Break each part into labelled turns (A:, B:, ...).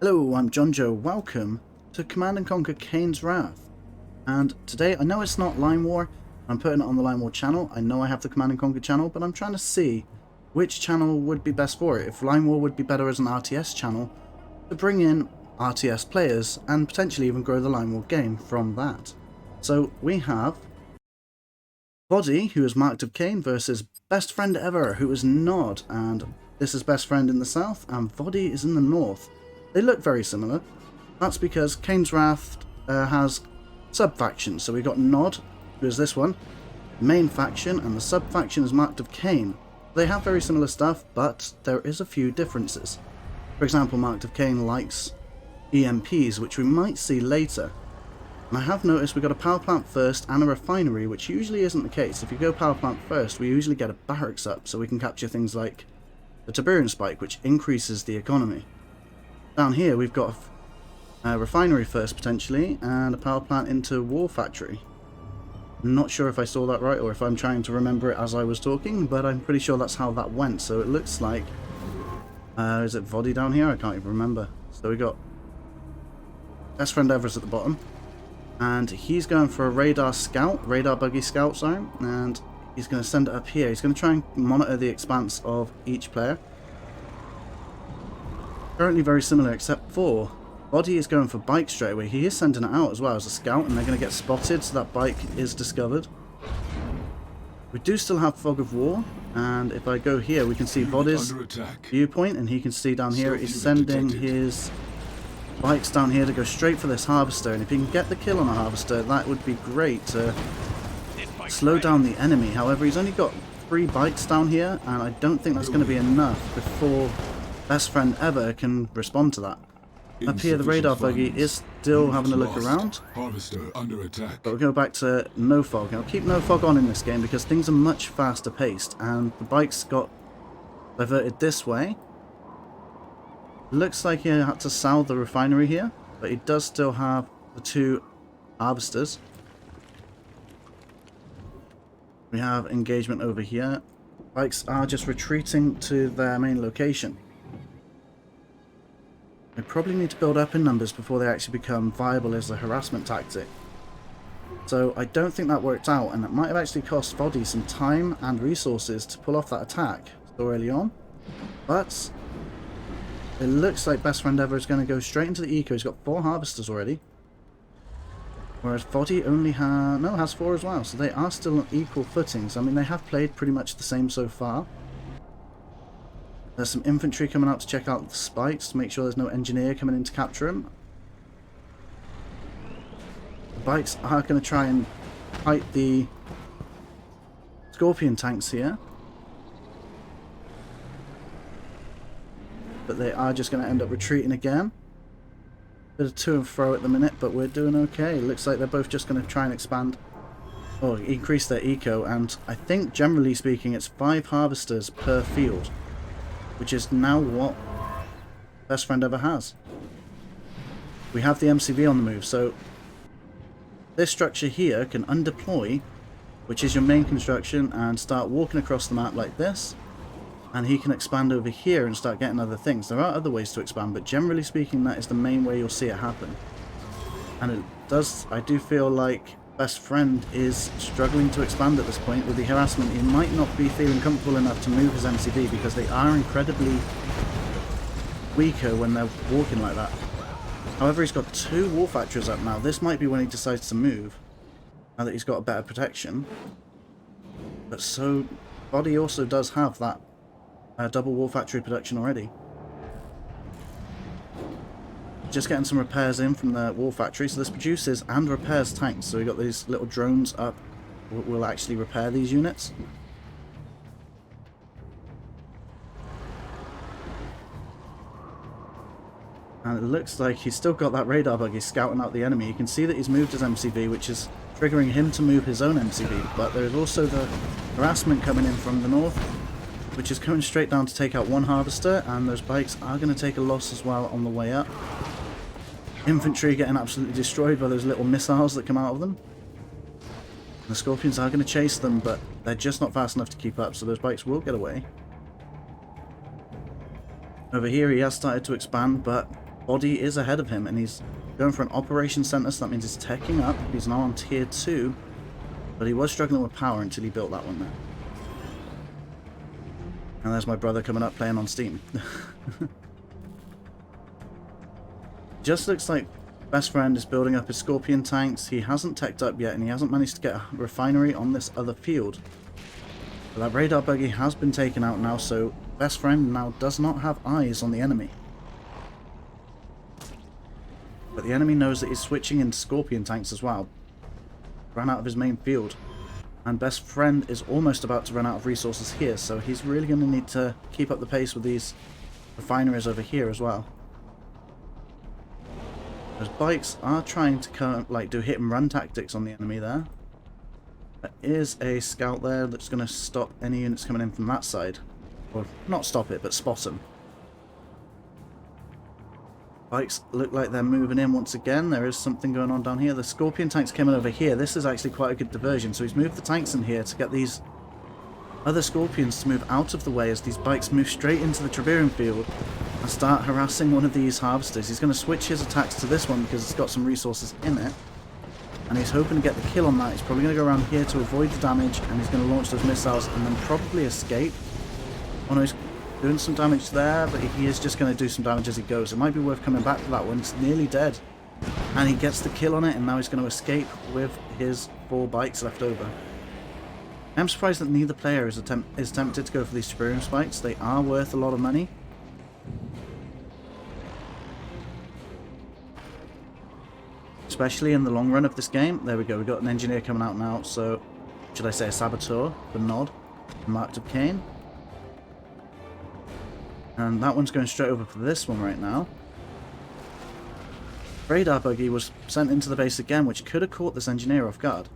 A: Hello, I'm Jon Joe. Welcome to Command & Conquer Kane's Wrath. And today, I know it's not Line War. I'm putting it on the Line War channel. I know I have the Command & Conquer channel, but I'm trying to see which channel would be best for it. If Line War would be better as an RTS channel to bring in RTS players and potentially even grow the Line War game from that. So we have Voddy, who is marked of Kane, versus Best Friend Ever, who is Nod. And this is Best Friend in the south, and Voddy is in the north. They look very similar. That's because Kane's Wrath has sub-factions. So we got Nod, who is this one, main faction, and the sub-faction is marked of Kane. They have very similar stuff, but there is a few differences. For example, marked of Kane likes EMPs, which we might see later. And I have noticed we got a power plant first and a refinery, which usually isn't the case. If you go power plant first, we usually get a barracks up, so we can capture things like the Tiberian Spike, which increases the economy. Down here we've got a refinery first potentially, and a power plant into war factory. I'm not sure if I saw that right or if I'm trying to remember it as I was talking, but I'm pretty sure that's how that went. So it looks like, is it Voddy down here? I can't even remember. So we got Best Friend Everest at the bottom, and he's going for a radar buggy scout, sorry, and he's going to send it up here. He's going to try and monitor the expanse of each player. Currently very similar, except for Voddy is going for bike straight away. He is sending it out as well as a scout, and they're going to get spotted, so that bike is discovered. We do still have Fog of War, and if I go here, we can see Voddy's viewpoint, and he can see down here he's sending his bikes down here to go straight for this harvester, and if he can get the kill on a harvester, that would be great to slow down the enemy. However, he's only got 3 bikes down here, and I don't think that's going to be enough before Best Friend Ever can respond to that. Up here, the radar buggy is still having a look around.
B: Harvester under attack.
A: But we'll go back to no fog. I'll keep no fog on in this game because things are much faster paced, and the bikes got diverted this way. Looks like he had to sell the refinery here, but he does still have the 2 harvesters. We have engagement over here. Bikes are just retreating to their main location. They probably need to build up in numbers before they actually become viable as a harassment tactic. So I don't think that worked out, and it might have actually cost Voddy some time and resources to pull off that attack so early on. But it looks like Best Friend Ever is going to go straight into the eco. He's got 4 harvesters already. Whereas Voddy only has 4 as well. So they are still on equal footings. I mean, they have played pretty much the same so far. There's some infantry coming out to check out the spikes to make sure there's no engineer coming in to capture him. The bikes are going to try and fight the Scorpion tanks here. But they are just going to end up retreating again. Bit of to and fro at the minute, but we're doing okay. Looks like they're both just going to try and expand or increase their eco, and I think generally speaking it's 5 harvesters per field, which is now what Best Friend Ever has. We have the MCV on the move, so this structure here can undeploy, which is your main construction, and start walking across the map like this, and he can expand over here and start getting other things. There are other ways to expand, but generally speaking that is the main way you'll see it happen. And it does, I do feel like Best Friend is struggling to expand at this point with the harassment. He might not be feeling comfortable enough to move his MCV because they are incredibly weaker when they're walking like that. However, he's got 2 war factories up now. This might be when he decides to move, now that he's got a better protection. But so Voddy also does have that double war factory production already. Just getting some repairs in from the war factory. So this produces and repairs tanks. So we got these little drones up. We'll actually repair these units. And it looks like he's still got that radar buggy scouting out the enemy. You can see that he's moved his MCV, which is triggering him to move his own MCV. But there's also the harassment coming in from the north, which is coming straight down to take out 1 harvester, and those bikes are going to take a loss as well on the way up. Infantry getting absolutely destroyed by those little missiles that come out of them. The Scorpions are going to chase them, but they're just not fast enough to keep up, so those bikes will get away. Over here he has started to expand, but Voddy is ahead of him, and he's going for an operation center, so that means he's teching up. He's now on tier 2, but he was struggling with power until he built that one there. And there's my brother coming up playing on Steam. Just looks like best friend is building up his Scorpion tanks. He hasn't teched up yet, and he hasn't managed to get a refinery on this other field. But that radar buggy has been taken out now, so best friend now does not have eyes on the enemy. But the enemy knows that he's switching into Scorpion tanks as well. Ran out of his main field. And best friend is almost about to run out of resources here, so he's really going to need to keep up the pace with these refineries over here as well. Those bikes are trying to do hit and run tactics on the enemy there. There is a scout there that's going to stop any units coming in from that side. Or not stop it, but spot them. Bikes look like they're moving in once again. There is something going on down here. The Scorpion tanks came in over here. This is actually quite a good diversion. So he's moved the tanks in here to get these other Scorpions to move out of the way as these bikes move straight into the Triberian field and start harassing one of these harvesters. He's going to switch his attacks to this one because it's got some resources in it. And he's hoping to get the kill on that. He's probably going to go around here to avoid the damage, and he's going to launch those missiles and then probably escape. Oh no, he's doing some damage there, but he is just going to do some damage as he goes. It might be worth coming back to that one. It's nearly dead. And he gets the kill on it, and now he's going to escape with his 4 bikes left over. I'm surprised that neither player is tempted to go for these Triberium spikes. They are worth a lot of money. Especially in the long run of this game. There we go, we've got an engineer coming out now, so should I say a saboteur, the nod, marked up Kane. And that one's going straight over for this one right now. Radar buggy was sent into the base again, which could have caught this engineer off guard.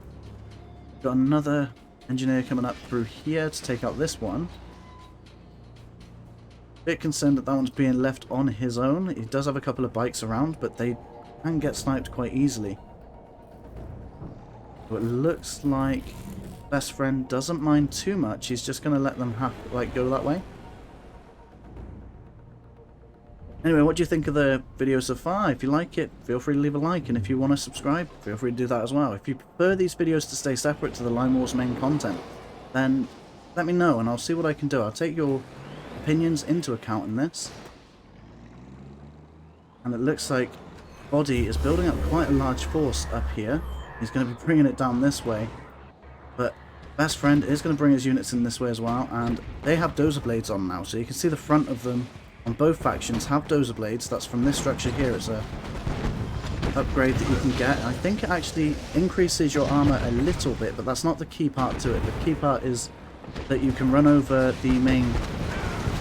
A: Got another engineer coming up through here to take out this one. Bit concerned that that one's being left on his own. He does have a couple of bikes around, but they can get sniped quite easily. But it looks like best friend doesn't mind too much. He's just going to let them go that way. Anyway, what do you think of the video so far? If you like it, feel free to leave a like, and if you want to subscribe, feel free to do that as well. If you prefer these videos to stay separate to the Line Wars main content, then let me know and I'll see what I can do. I'll take your opinions into account in this. And it looks like Voddy is building up quite a large force up here. He's going to be bringing it down this way. But best friend is going to bring his units in this way as well, and they have dozer blades on now, so you can see the front of them on both factions have dozer blades. That's from this structure here. It's a upgrade that you can get. I think it actually increases your armor a little bit, but that's not the key part to it. The key part is that you can run over the main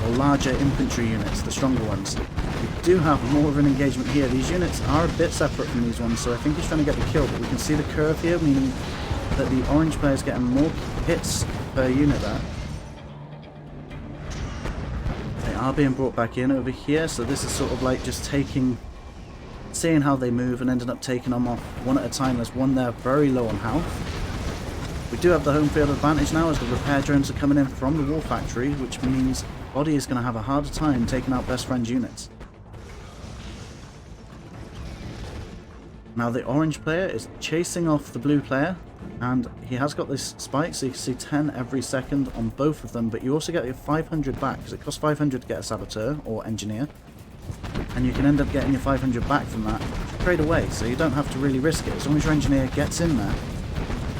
A: or larger infantry units, the stronger ones. You do have more of an engagement here. These units are a bit separate from these ones, so I think he's trying to get the kill, but we can see the curve here, meaning that the orange player is getting more hits per unit there. They are being brought back in over here, so this is sort of like just seeing how they move and ending up taking them off one at a time. There's one there very low on health. We do have the home field advantage now as the repair drones are coming in from the war factory, which means Voddy is going to have a harder time taking out best friend's units. Now the orange player is chasing off the blue player, and he has got this spike, so you can see 10 every second on both of them, but you also get your 500 back, because it costs 500 to get a saboteur or engineer, and you can end up getting your 500 back from that straight away, so you don't have to really risk it. As long as your engineer gets in there,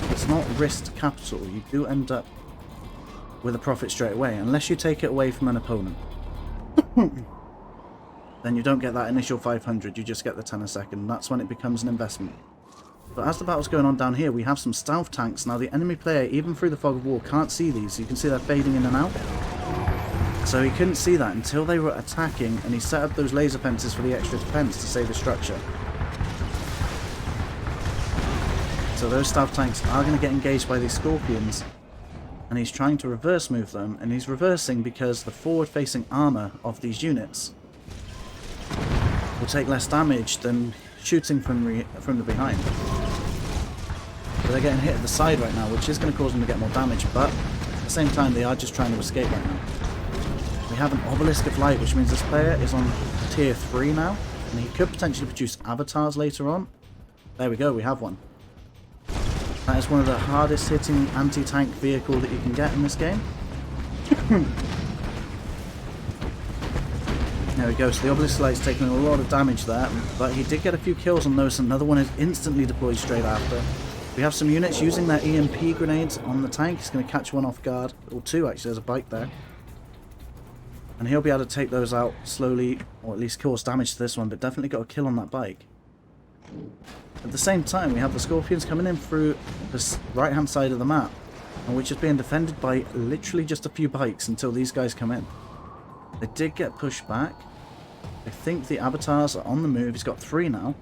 A: it's not risked capital. You do end up with a profit straight away, unless you take it away from an opponent. Then you don't get that initial 500, you just get the 10 a second. That's when it becomes an investment. But as the battle's going on down here, we have some stealth tanks. Now the enemy player, even through the fog of war, can't see these. You can see they're fading in and out. So he couldn't see that until they were attacking, and he set up those laser fences for the extra defense to save the structure. So those stealth tanks are going to get engaged by these scorpions, and he's trying to reverse move them, and he's reversing because the forward-facing armor of these units will take less damage than shooting from the behind. So they're getting hit at the side right now, which is going to cause them to get more damage, but at the same time they are just trying to escape right now. We have an Obelisk of Light, which means this player is on tier 3 now. And he could potentially produce avatars later on. There we go, we have one. That is one of the hardest hitting anti-tank vehicle that you can get in this game. There we go, so the Obelisk Light's taking a lot of damage there, but he did get a few kills on those. Another one is instantly deployed straight after. We have some units using their EMP grenades on the tank. He's going to catch one off guard, or two actually, there's a bike there. And he'll be able to take those out slowly, or at least cause damage to this one, but definitely got a kill on that bike. At the same time, we have the Scorpions coming in through the right-hand side of the map, and which is being defended by literally just a few bikes until these guys come in. They did get pushed back. I think the avatars are on the move. He's got 3 now.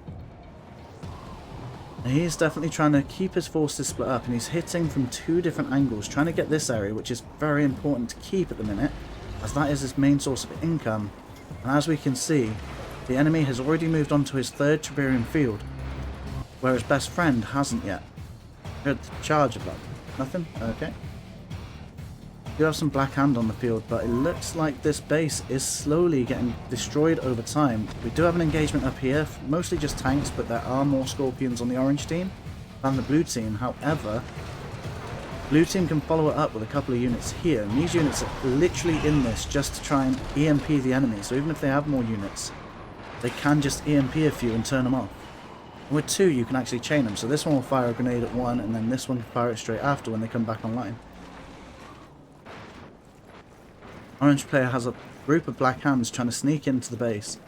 A: And he's definitely trying to keep his forces split up, and he's hitting from 2 different angles, trying to get this area, which is very important to keep at the minute, as that is his main source of income. And as we can see, the enemy has already moved on to his 3rd Triberian field, where his best friend hasn't yet. Good charge of that. Nothing? Okay. We do have some Black Hand on the field, but it looks like this base is slowly getting destroyed over time. We do have an engagement up here, mostly just tanks, but there are more Scorpions on the orange team than the blue team. However, blue team can follow it up with a couple of units here, and these units are literally in this just to try and EMP the enemy. So even if they have more units, they can just EMP a few and turn them off. And with 2, you can actually chain them. So this one will fire a grenade at 1, and then this one can fire it straight after when they come back online. Orange player has a group of Black Hands trying to sneak into the base,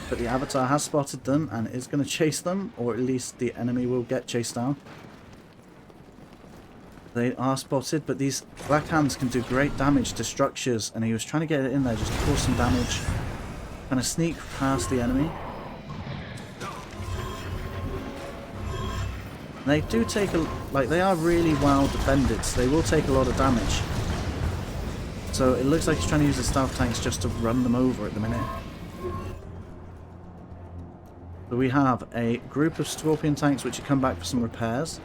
A: but the Avatar has spotted them and is going to chase them, or at least the enemy will get chased down. They are spotted, but these Black Hands can do great damage to structures, and he was trying to get it in there just to cause some damage, trying to sneak past the enemy. They do take they are really well defended, so they will take a lot of damage. So it looks like he's trying to use the stealth tanks just to run them over at the minute. So we have a group of Scorpion tanks which have come back for some repairs.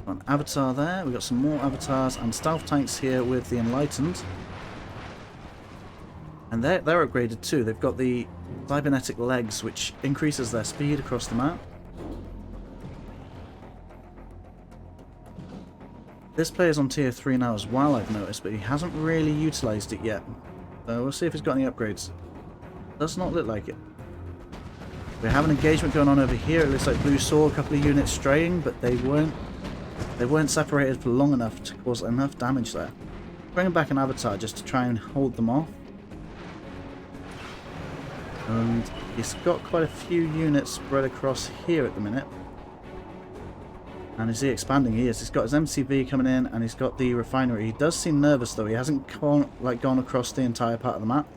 A: Got an Avatar there, we've got some more Avatars and stealth tanks here with the Enlightened. And they're upgraded too. They've got the cybernetic legs which increases their speed across the map. This player's on tier 3 now as well, I've noticed, but he hasn't really utilised it yet. So we'll see if he's got any upgrades. Does not look like it. We have an engagement going on over here. It looks like Blue saw a couple of units straying, but they weren't separated for long enough to cause enough damage there. Bringing back an Avatar just to try and hold them off. And he's got quite a few units spread across here at the minute. And is he expanding? He is. He's got his MCV coming in, and he's got the refinery. He does seem nervous though. He hasn't gone across the entire part of the map.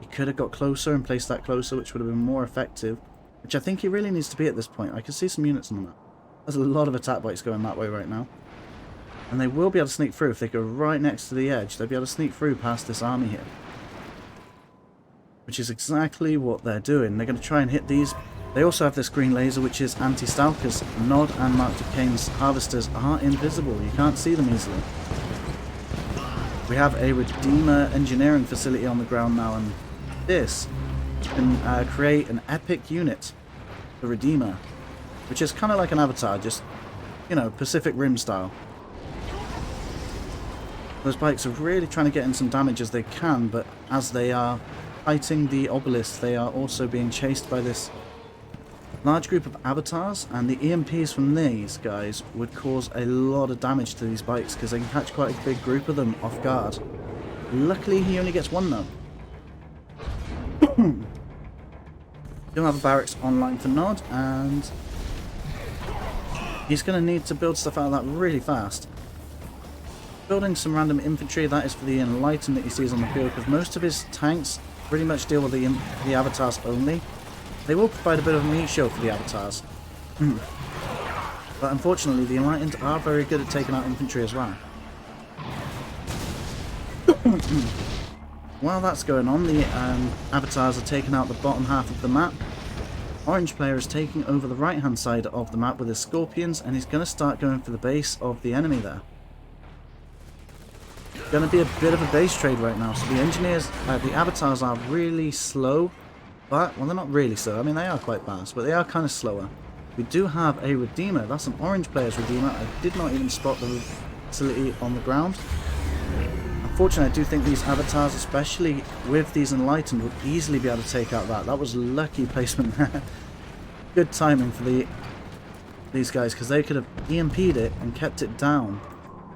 A: He could have got closer and placed that closer, which would have been more effective. Which I think he really needs to be at this point. I can see some units on the map. There's a lot of attack bikes going that way right now. And they will be able to sneak through if they go right next to the edge. They'll be able to sneak through past this army here. Which is exactly what they're doing. They're going to try and hit these. They also have this green laser, which is anti-stealth, because Nod and Mark of Kane's harvesters are invisible. You can't see them easily. We have a Redeemer engineering facility on the ground now, and this can create an epic unit, the Redeemer, which is kind of like an Avatar, just, you know, Pacific Rim style. Those bikes are really trying to get in some damage as they can, but as they are fighting the obelisk, they are also being chased by this large group of avatars, and the EMPs from these guys would cause a lot of damage to these bikes because they can catch quite a big group of them off guard. Luckily he only gets one though. Don't have a barracks online for Nod, and he's going to need to build stuff out of that really fast. Building some random infantry, that is for the Enlightened that he sees on the field, because most of his tanks pretty much deal with the avatars only. They will provide a bit of a meat show for the avatars. But unfortunately the Enlightened are very good at taking out infantry as well. While that's going on, the avatars are taking out the bottom half of the map. Orange player is taking over the right hand side of the map with his Scorpions, and he's going to start going for the base of the enemy there. Going to be a bit of a base trade right now, so the engineers, the avatars are really slow, But, well, they're not really slow. I mean, they are quite fast, but they are kind of slower. We do have a Redeemer. That's an orange player's Redeemer. I did not even spot the facility on the ground. Unfortunately, I do think these avatars, especially with these Enlightened, would easily be able to take out that. That was lucky placement there. Good timing for these guys, because they could have EMP'd it and kept it down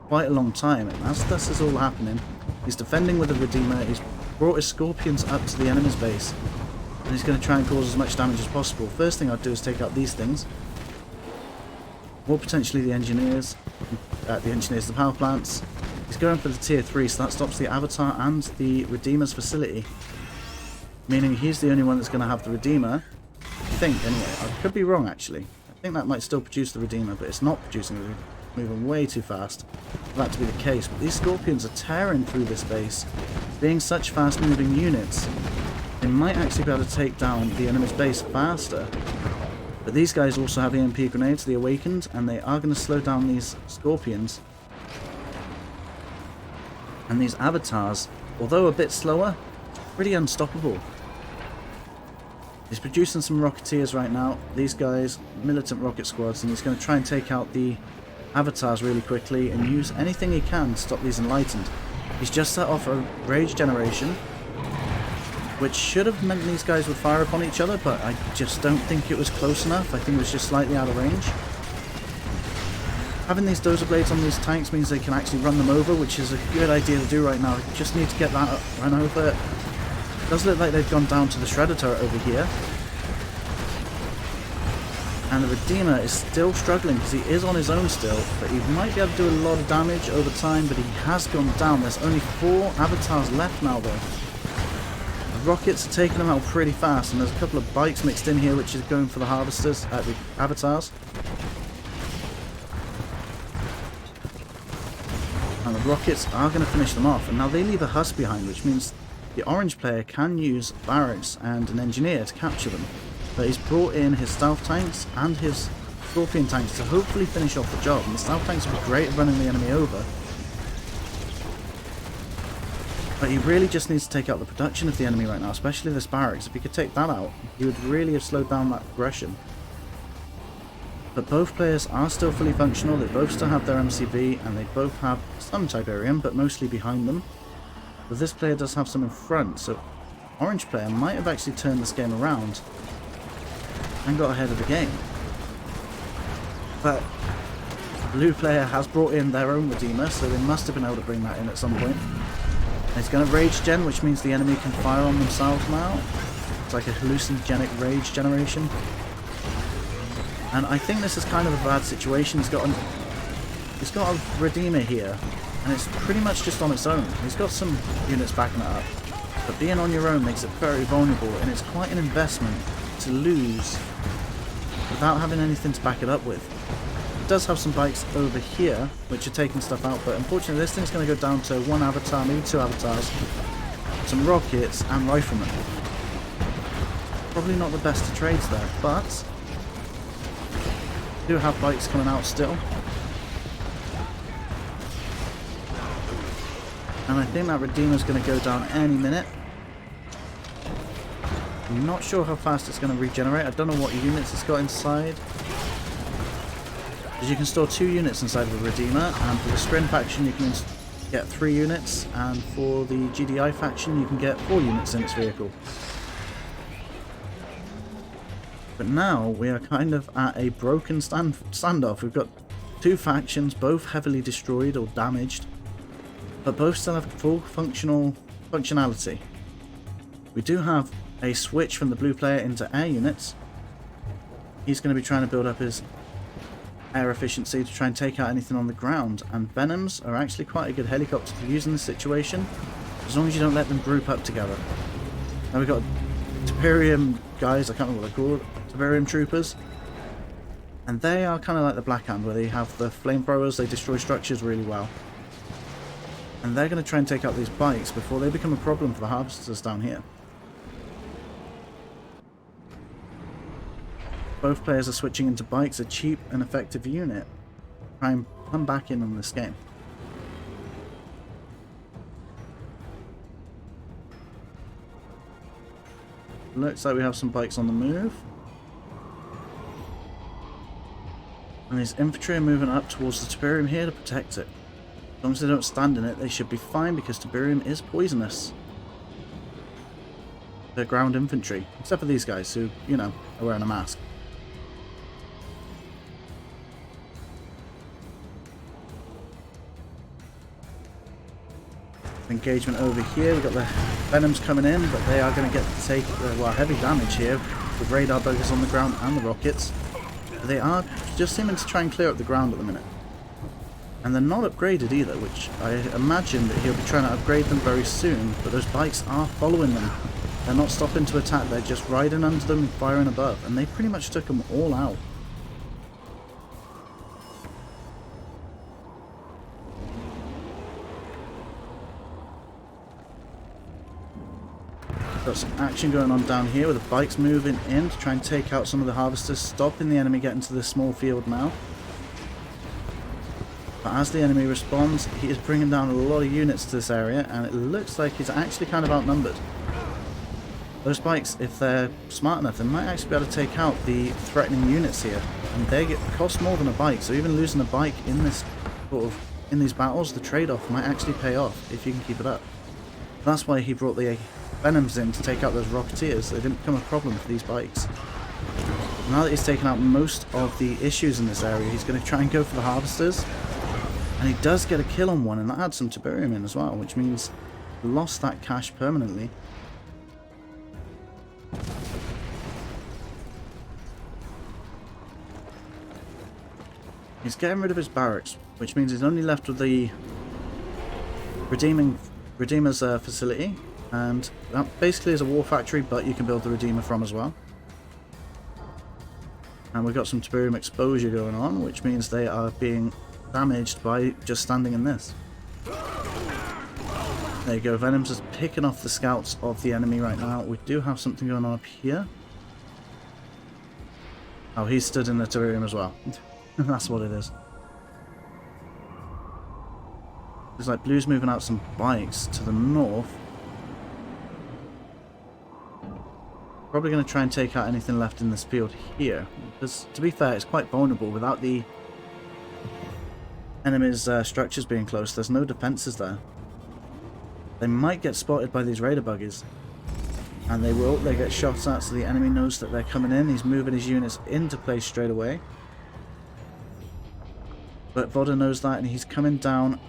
A: quite a long time. And as this is all happening, he's defending with the Redeemer. He's brought his Scorpions up to the enemy's base. And he's going to try and cause as much damage as possible. First thing I'd do is take out these things. Or potentially the engineers. The power plants. He's going for the tier 3, so that stops the Avatar and the Redeemer's facility. Meaning he's the only one that's going to have the Redeemer. I think, anyway. I could be wrong, actually. I think that might still produce the Redeemer, but it's not producing the moving way too fast for that to be the case. But these Scorpions are tearing through this base. Being such fast-moving units, they might actually be able to take down the enemy's base faster. But these guys also have EMP grenades, the Awakened, and they are going to slow down these Scorpions. And these Avatars, although a bit slower, pretty unstoppable. He's producing some Rocketeers right now. These guys, militant rocket squads, and he's going to try and take out the Avatars really quickly and use anything he can to stop these Enlightened. He's just set off a Rage Generation, which should have meant these guys would fire upon each other, but I just don't think it was close enough. I think it was just slightly out of range. Having these Dozer Blades on these tanks means they can actually run them over, which is a good idea to do right now. You just need to get that run over. It does look like they've gone down to the Shredder turret over here. And the Redeemer is still struggling because he is on his own still, but he might be able to do a lot of damage over time, but he has gone down. There's only 4 Avatars left now though. The rockets are taking them out pretty fast, and there's a couple of bikes mixed in here which is going for the harvesters, the Avatars. And the rockets are going to finish them off, and now they leave a husk behind, which means the orange player can use barracks and an engineer to capture them. But he's brought in his stealth tanks and his Scorpion tanks to hopefully finish off the job, and the stealth tanks are great at running the enemy over. But he really just needs to take out the production of the enemy right now, especially this barracks. If he could take that out, he would really have slowed down that progression. But both players are still fully functional, they both still have their MCV, and they both have some Tiberium, but mostly behind them. But this player does have some in front, so orange player might have actually turned this game around and got ahead of the game. But blue player has brought in their own Redeemer, so they must have been able to bring that in at some point. And he's going to Rage Gen, which means the enemy can fire on themselves now. It's like a hallucinogenic Rage Generation. And I think this is kind of a bad situation. He's got a Redeemer here, and it's pretty much just on its own. He's got some units backing it up, but being on your own makes it very vulnerable, and it's quite an investment to lose without having anything to back it up with. It does have some bikes over here which are taking stuff out, but unfortunately this thing's going to go down to 1 avatar, maybe 2 avatars, some rockets and riflemen. Probably not the best of trades there, but do have bikes coming out still. And I think that Redeemer's going to go down any minute. I'm not sure how fast it's going to regenerate. I don't know what units it's got inside. Because you can store 2 units inside of a Redeemer, and for the Strin faction you can get 3 units, and for the GDI faction you can get 4 units in its vehicle. But now we are kind of at a broken standoff. We've got 2 factions, both heavily destroyed or damaged, but both still have full functionality. We do have a switch from the blue player into air units. He's going to be trying to build up his air efficiency to try and take out anything on the ground, and Venoms are actually quite a good helicopter to use in this situation, as long as you don't let them group up together. Now we've got Tiberium guys, I can't remember what they're called, Tiberium troopers, and they are kind of like the Black Hand, where they have the flamethrowers, they destroy structures really well. And they're going to try and take out these bikes before they become a problem for the harvesters down here. Both players are switching into bikes, a cheap and effective unit. Try and come back in on this game. Looks like we have some bikes on the move. And these infantry are moving up towards the Tiberium here to protect it. As long as they don't stand in it, they should be fine because Tiberium is poisonous. They're ground infantry, except for these guys who, you know, are wearing a mask. Engagement over here, we've got the Venoms coming in, but they are going to get to take well, heavy damage here with radar buggers on the ground and the rockets. They are just seeming to try and clear up the ground at the minute. And they're not upgraded either, which I imagine that he'll be trying to upgrade them very soon, but those bikes are following them. They're not stopping to attack, they're just riding under them and firing above, and they pretty much took them all out. Got some action going on down here with the bikes moving in to try and take out some of the harvesters, stopping the enemy getting to this small field now. But as the enemy responds, he is bringing down a lot of units to this area, and it looks like he's actually kind of outnumbered. Those bikes, if they're smart enough, they might actually be able to take out the threatening units here, and they cost more than a bike. So even losing a bike in this in these battles, the trade-off might actually pay off if you can keep it up. That's why he brought the Venoms in to take out those Rocketeers. They didn't become a problem for these bikes. Now that he's taken out most of the issues in this area, he's going to try and go for the Harvesters. And he does get a kill on one, and that adds some Tiberium in as well, which means he lost that cash permanently. He's getting rid of his barracks, which means he's only left with the Redeemer's facility, and that basically is a war factory, but you can build the Redeemer from as well. And we've got some Tiberium exposure going on, which means they are being damaged by just standing in this. There you go, Venom's just picking off the scouts of the enemy right now. We do have something going on up here. Oh, he stood in the Tiberium as well. That's what it is. There's like Blue's moving out some bikes to the north. Probably going to try and take out anything left in this field here. Because, to be fair, it's quite vulnerable without the enemy's structures being close. There's no defenses there. They might get spotted by these raider buggies. And they will. They get shot at, so the enemy knows that they're coming in. He's moving his units into place straight away. But Voddy knows that, and he's coming down,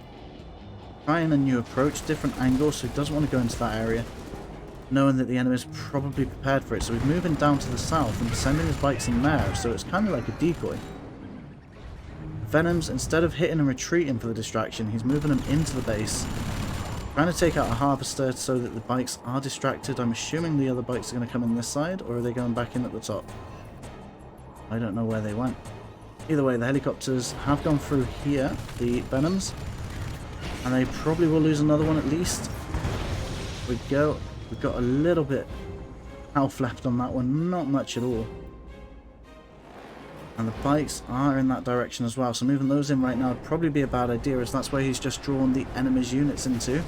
A: trying a new approach, different angle, so he doesn't want to go into that area, knowing that the enemy is probably prepared for it. So he's moving down to the south and sending his bikes in there, so it's kind of like a decoy. Venoms, instead of hitting and retreating for the distraction, he's moving them into the base, trying to take out a harvester so that the bikes are distracted. I'm assuming the other bikes are going to come in this side, or are they going back in at the top? I don't know where they went. Either way, the helicopters have gone through here, the Venoms, and they probably will lose another one at least. We've got a little bit health left on that one, not much at all. And the bikes are in that direction as well, so moving those in right now would probably be a bad idea, as that's where he's just drawn the enemy's units into.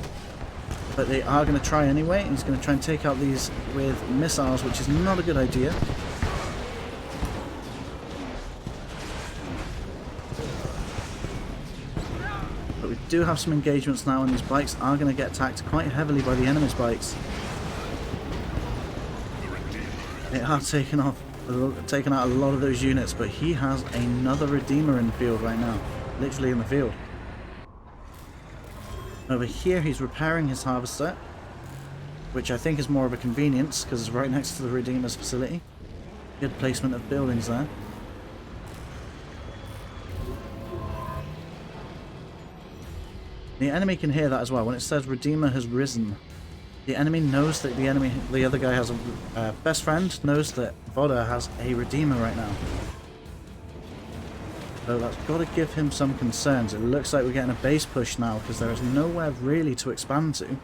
A: But they are going to try anyway. He's going to try and take out these with missiles, which is not a good idea. We do have some engagements now, and these bikes are going to get attacked quite heavily by the enemy's bikes. They are taking out a lot of those units, but he has another Redeemer in the field right now. Literally in the field. Over here he's repairing his harvester, which I think is more of a convenience because it's right next to the Redeemer's facility. Good placement of buildings there. The enemy can hear that as well. When it says Redeemer has risen, the enemy knows that the other guy has a best friend, knows that Voddy has a Redeemer right now. So that's got to give him some concerns. It looks like we're getting a base push now because there is nowhere really to expand to,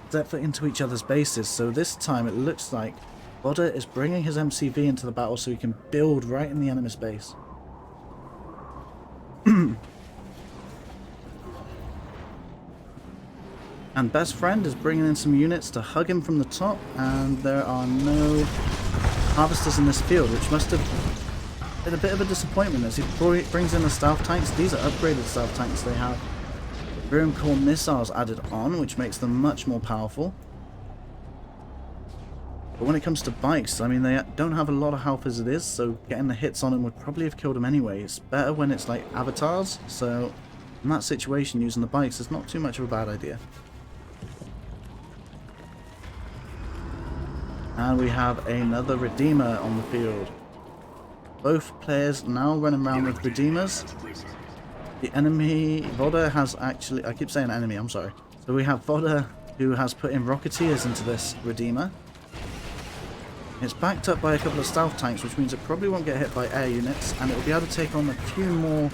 A: except for into each other's bases. So this time it looks like Voddy is bringing his MCV into the battle so he can build right in the enemy's base. And Best Friend is bringing in some units to hug him from the top, and there are no harvesters in this field, which must have been a bit of a disappointment as he brings in the stealth tanks. These are upgraded stealth tanks. They have Room Core missiles added on, which makes them much more powerful. But when it comes to bikes, I mean, they don't have a lot of health as it is, so getting the hits on them would probably have killed them anyway. It's better when it's like avatars, so in that situation, using the bikes is not too much of a bad idea. And we have another Redeemer on the field. Both players now running around with Redeemers. The enemy, Voddy, has actually... I keep saying enemy, I'm sorry. So we have Voddy, who has put in Rocketeers into this Redeemer. It's backed up by a couple of stealth tanks, which means it probably won't get hit by air units, and it will be able to take on a few more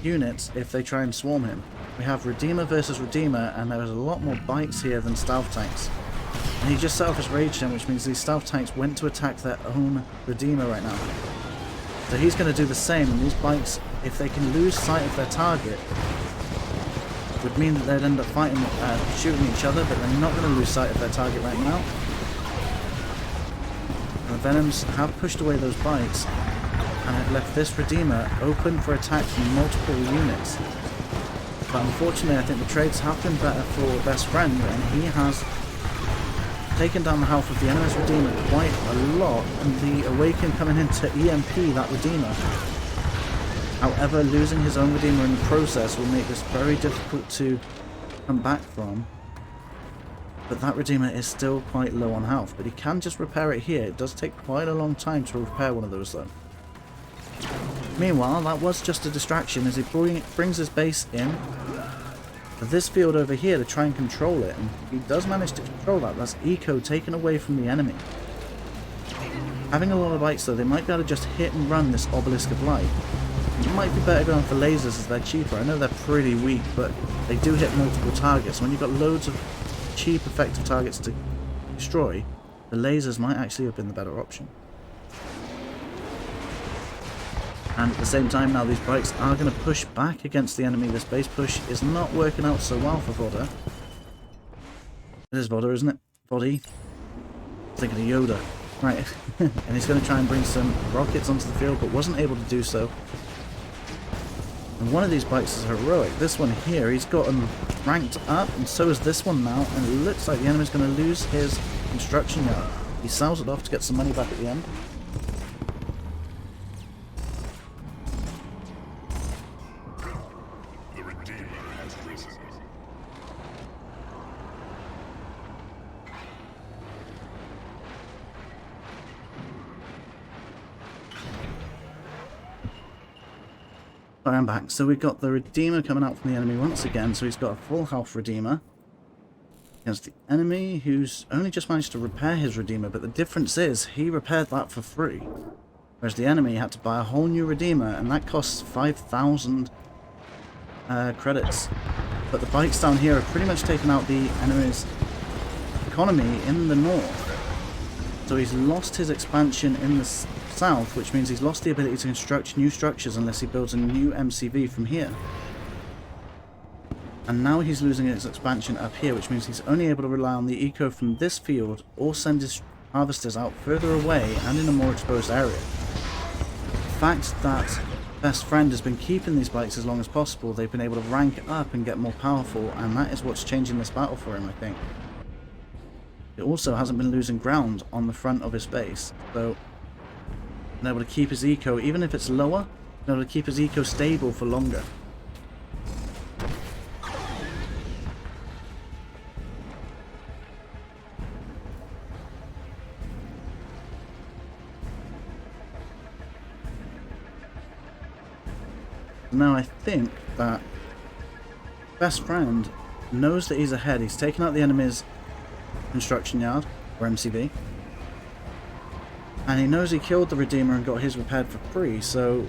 A: units if they try and swarm him. We have Redeemer versus Redeemer, and there is a lot more bikes here than stealth tanks. And he just set off his rage gen, which means these stealth tanks went to attack their own Redeemer right now. So he's going to do the same, and these bikes, if they can lose sight of their target, would mean that they'd end up fighting, shooting each other, but they're not going to lose sight of their target right now. And the Venoms have pushed away those bikes, and have left this Redeemer open for attack from multiple units. But unfortunately, I think the trades have been better for Best Friend, and he has taken down the health of the enemy's Redeemer quite a lot, and the Awaken coming in to EMP that Redeemer. However, losing his own Redeemer in the process will make this very difficult to come back from. But that Redeemer is still quite low on health, but he can just repair it here. It does take quite a long time to repair one of those though. Meanwhile, that was just a distraction as he brings his base in for this field over here to try and control it, and he does manage to control that. That's eco taken away from the enemy. Having a lot of bikes though, they might be able to just hit and run this Obelisk of Light. It might be better going for lasers as they're cheaper. I know they're pretty weak, but they do hit multiple targets. When you've got loads of cheap effective targets to destroy, the lasers might actually have been the better option. And at the same time now, these bikes are going to push back against the enemy. This base push is not working out so well for Voddy. It is Voddy, isn't it? Voddy. I'm thinking of Yoda. Right. And he's going to try and bring some rockets onto the field, but wasn't able to do so. And one of these bikes is heroic. This one here, he's gotten ranked up, and so is this one now. And it looks like the enemy's going to lose his construction yard. He sells it off to get some money back at the end. I'm back. So we've got the Redeemer coming out from the enemy once again. So he's got a full health Redeemer against the enemy, who's only just managed to repair his Redeemer. But the difference is he repaired that for free, whereas the enemy had to buy a whole new Redeemer, and that costs 5,000 credits. But the bikes down here have pretty much taken out the enemy's economy in the north. So he's lost his expansion in the south, which means he's lost the ability to construct new structures unless he builds a new MCV from here. And now he's losing his expansion up here, which means he's only able to rely on the eco from this field or send his harvesters out further away and in a more exposed area. The fact that Best Friend has been keeping these bikes as long as possible, they've been able to rank up and get more powerful, and that is what's changing this battle for him, I think. It also hasn't been losing ground on the front of his base, so been able to keep his eco, even if it's lower, been able to keep his eco stable for longer. Now I think that Best Friend knows that he's ahead. He's taken out the enemy's construction yard, or MCV. And he knows he killed the Redeemer and got his repaired for free, so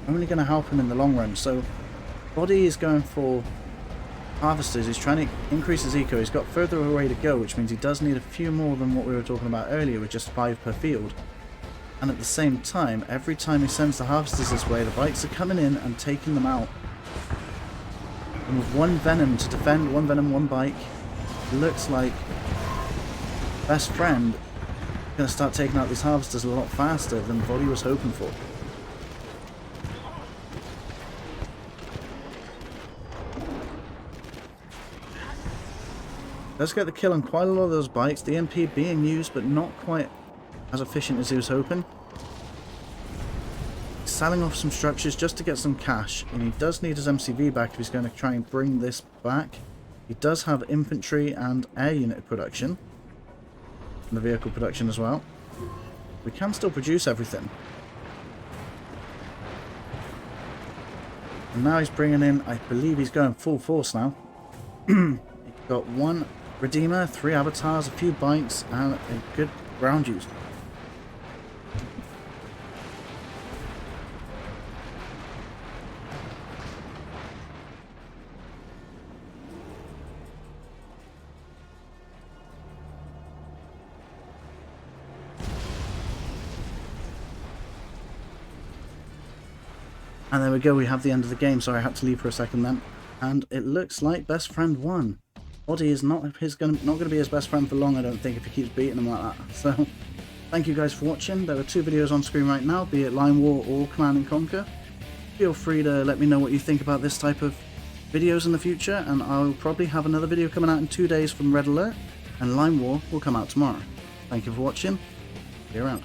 A: only going to help him in the long run. So Voddy is going for harvesters. He's trying to increase his eco. He's got further away to go, which means he does need a few more than what we were talking about earlier with just 5 per field. And at the same time, every time he sends the harvesters this way, the bikes are coming in and taking them out. And with one Venom to defend, one Venom, one Bike, it looks like Best Friend is going to start taking out these Harvesters a lot faster than Voddy was hoping for. Let's get the kill on quite a lot of those Bikes. The MP being used, but not quite as efficient as he was hoping. Selling off some structures just to get some cash, and he does need his MCV back if he's going to try and bring this back. He does have infantry and air unit production, and the vehicle production as well. We can still produce everything. And now he's bringing in, I believe he's going full force now. He's got one Redeemer, 3 Avatars, a few Bikes, and a good ground user. And there we go, we have the end of the game. Sorry, I had to leave for a second then. And it looks like Best Friend won. Voddy is not going to be his best friend for long, I don't think, if he keeps beating him like that. So, thank you guys for watching. There are 2 videos on screen right now, be it Line War or Command and Conquer. Feel free to let me know what you think about this type of videos in the future, and I'll probably have another video coming out in 2 days from Red Alert, and Line War will come out tomorrow. Thank you for watching. See you around.